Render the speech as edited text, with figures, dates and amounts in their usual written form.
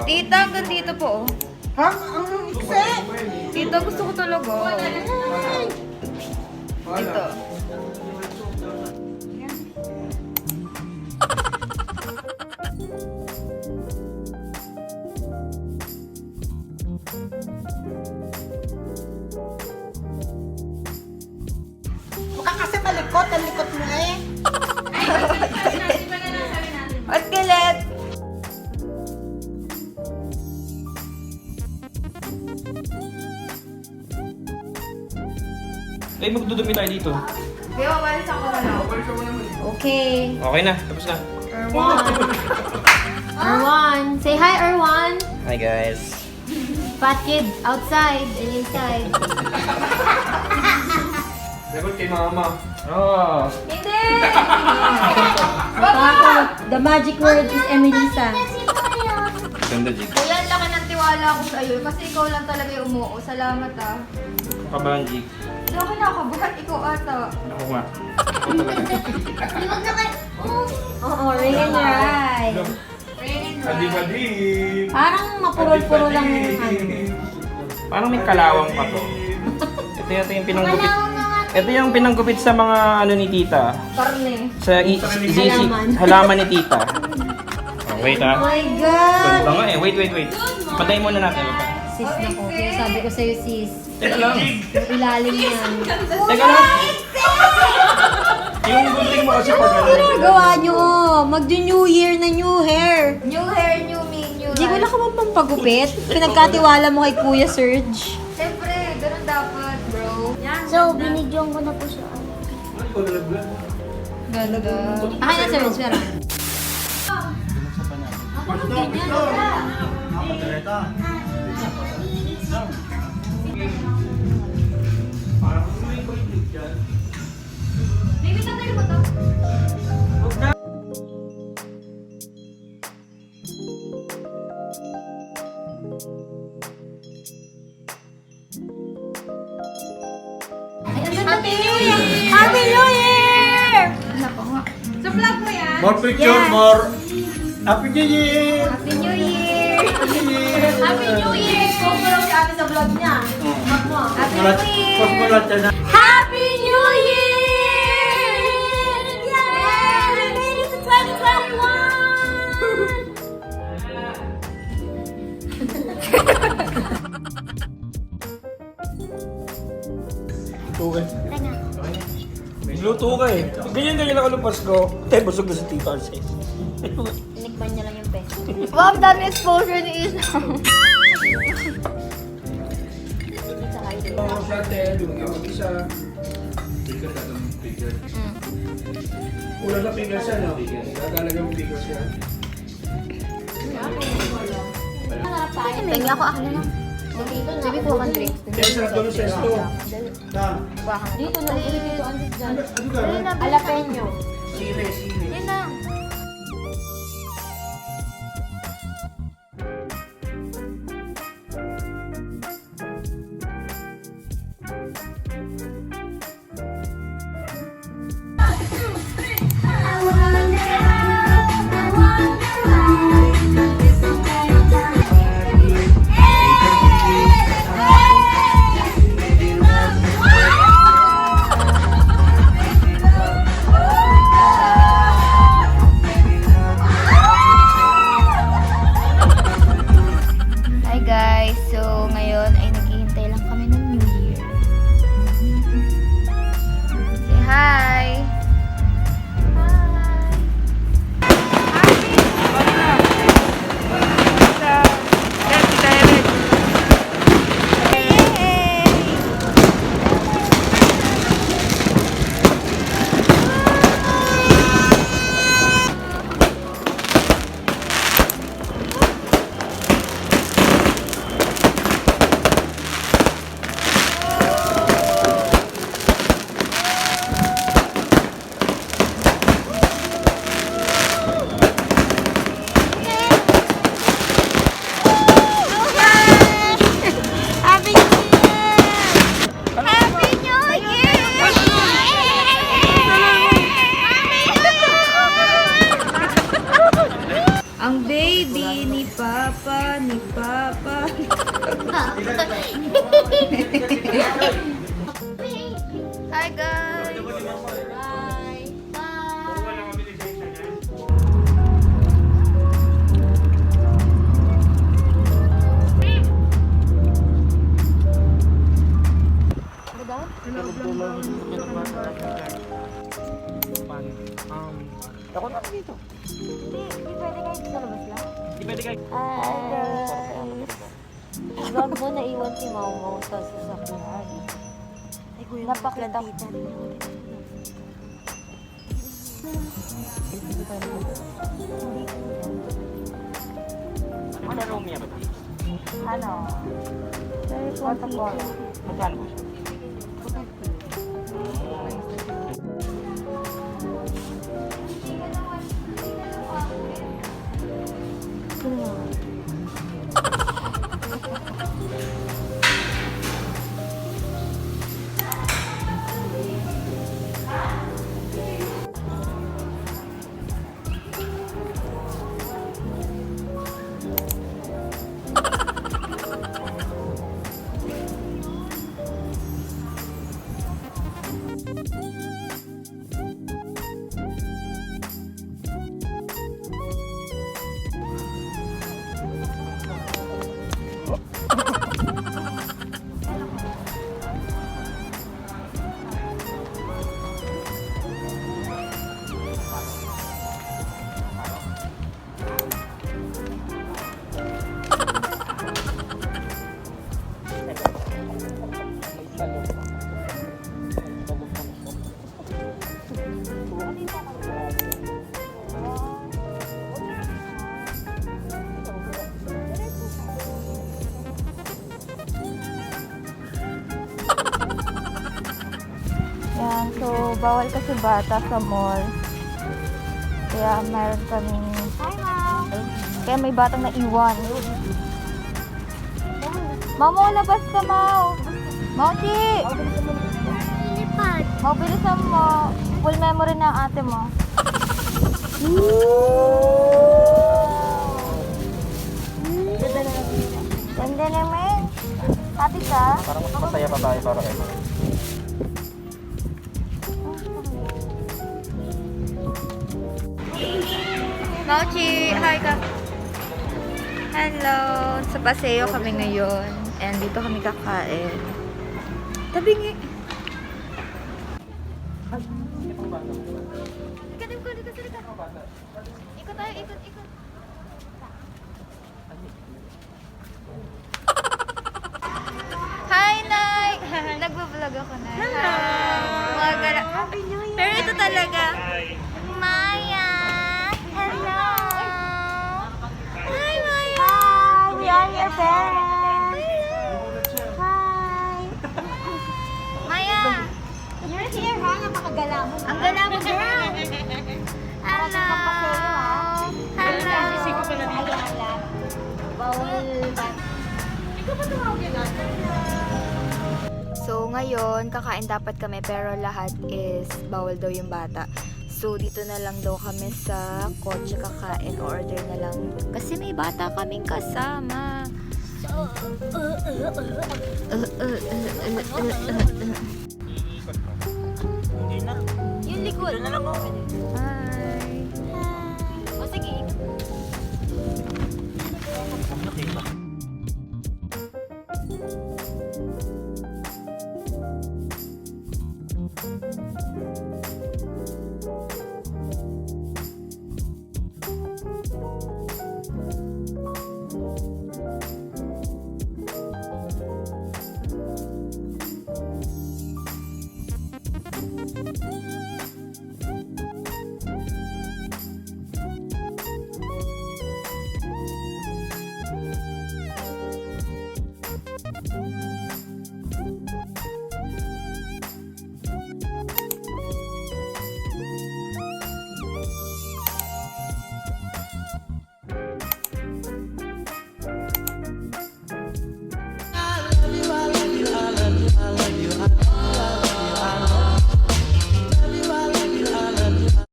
Tita, hanggang dito po. Ha? Ang ikse? Tita, gusto ko talaga. Dito. Mukha kasi malikot. Ang likot mo eh. At kilit. Eh, magdudumi tayo dito. Di ba, walis ako na lang. Okay. Okay na, tapos na. Erwan. Say hi, Erwan. Hi guys. Fat kid outside and inside. Dapat kay mama. Oh. Hindi! The magic word is Emelisa. Ganda, Jig. Kuya, ang laki ng tiwala ko sa iyo kasi ikaw lang talaga yung umuo. Salamat ah. Kabahan, Jig. Hindi ako nakakabahan, ikaw ata. Ako nga. Ako talaga. Oo, ring and ride. Adi-badi. Parang mapurol-purol lang yung ano. Parang may kalawang pa to. Ito yung pinanggupit. Ito yung pinanggupit sa mga ano ni tita. Karne. Sa halaman ni tita. Oh, wait Oh ah. my God! Ganda nga eh. Wait. Patayin muna natin. Sis na po. Kaya sabi ko sa'yo, sis. Teka lang. Yung ilalim yan. Teka lang. Yung gunting mo kasi pag Ano ginagawa nyo? Mag-new year na new hair. New hair, new me, new Hindi ko life. na ka pampagupit. Pinagkatiwala mo kay Kuya Serge. Siyempre, ganun dapat, bro. So, binidyoan ko na po siya. Ganda. Akin na, Serge. Pero. Baby, tatay mo to. Happy New Year! Happy New Year! Sa vlog mo yan? More picture, more. Happy New Year! Happy New Year! Happy New Year! Happy New Year! Kumpara si ate sa vlog niya. Happy New Year! Pagmulat siya na. Happy New Year! Yay! We made it to 2021! Luto ka eh. Ganyan ako ng Pasko. Tayo busog na si Tito Arce. Tinikman niya lang yung pen. Wow, dami exposure ni Isa. Sa ate, lumang ako isa. Kulang sa fingers siya, no? Talagang fingers siya. Tingnan ako na lang. Sabi ko kang drink. Kaya sarap doon sa esto. Dito na, dito ang dyan. Ano ka? Jalapeno. Sile. Yan na. Hi guys! Ako na dito. Hindi pwede kayo sa labas lang? Di pwede kayo. Wag mo na iwan si Mau sa sasakyan. Ay, kuya, napakita ko. Ano room niya ba? Ano? What a call. Magkano ba siya? Yan, so bawal kasi bata sa mall. Kaya meron kaming... Kaya may batang naiwan. Mamo, labas ka, Mau! Mauchi! Mau, bilisan mo. Full memory na ang ate mo. Ganda naman. Happy ka? Parang mas masaya pa tayo para kay Mama. Mauchi, hi ka. Hello. Sa paseo kami ngayon. And dito kami kakain. Tabingi. Ikadim ko, dito sa Ikot tayo, ikot. Hi, Nay! Nagbablog ako, Nay. Hello! Pero ito talaga. Maya! Hello! Hi, Maya! Hi, we are your parents. Hi. Maya! You're here, ha? Napakagala mo. Ang gala mo, girl! Hello! Hello! So, ngayon, kakain dapat kami pero lahat is bawal daw yung bata. So, dito na lang daw kami sa kotse kakain. Order na lang. Kasi may bata kaming kasama. Yung likod. Hi! O sige.